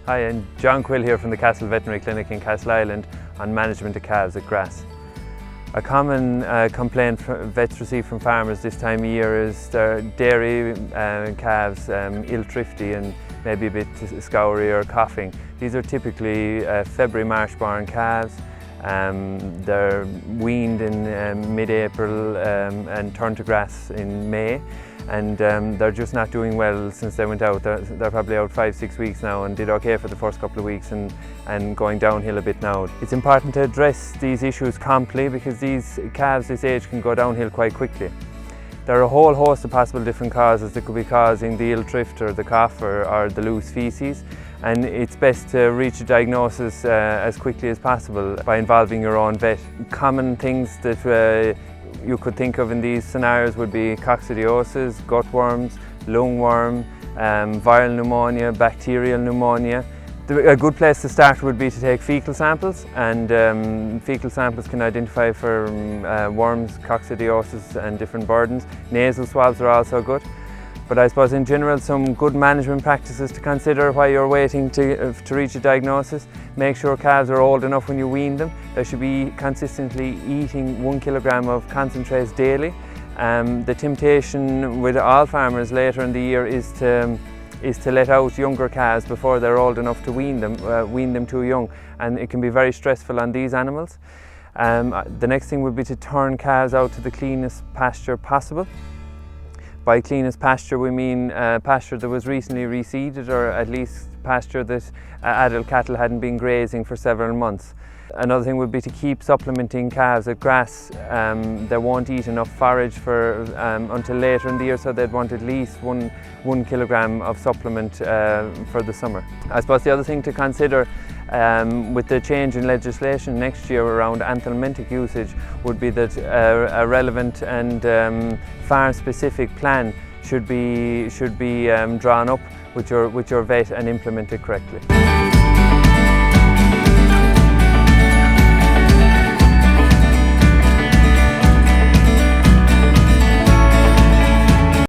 Hi, I'm John Quill here from the Castle Veterinary Clinic in Castleisland on management of calves at grass. A common complaint vets receive from farmers this time of year is their dairy calves ill-thrifty and maybe a bit scoury or coughing. These are typically February-March born calves. They're weaned in mid-April and turn to grass in May, and they're just not doing well since they went out. They're probably out 5-6 weeks now and did okay for the first couple of weeks and going downhill a bit now. It's important to address these issues promptly because these calves this age can go downhill quite quickly. There are a whole host of possible different causes that could be causing the ill thrift or the cough or the loose feces, and it's best to reach a diagnosis as quickly as possible by involving your own vet. Common things that you could think of in these scenarios would be coccidiosis, gutworms, lungworm, viral pneumonia, bacterial pneumonia. A good place to start would be to take fecal samples, and fecal samples can identify for worms, coccidiosis and different burdens. Nasal swabs are also good. But I suppose in general some good management practices to consider while you're waiting to reach a diagnosis. Make sure calves are old enough when you wean them. They should be consistently eating 1 kilogram of concentrates daily. The temptation with all farmers later in the year is to let out younger calves before they're old enough to wean them too young, and it can be very stressful on these animals. The next thing would be to turn calves out to the cleanest pasture possible. By cleanest pasture we mean pasture that was recently reseeded, or at least pasture that adult cattle hadn't been grazing for several months. Another thing would be to keep supplementing calves at grass. They won't eat enough forage until later in the year, so they'd want at least one kilogram of supplement for the summer. I suppose the other thing to consider with the change in legislation next year around anthelmintic usage would be that a relevant and farm-specific plan should be drawn up with your vet and implemented correctly.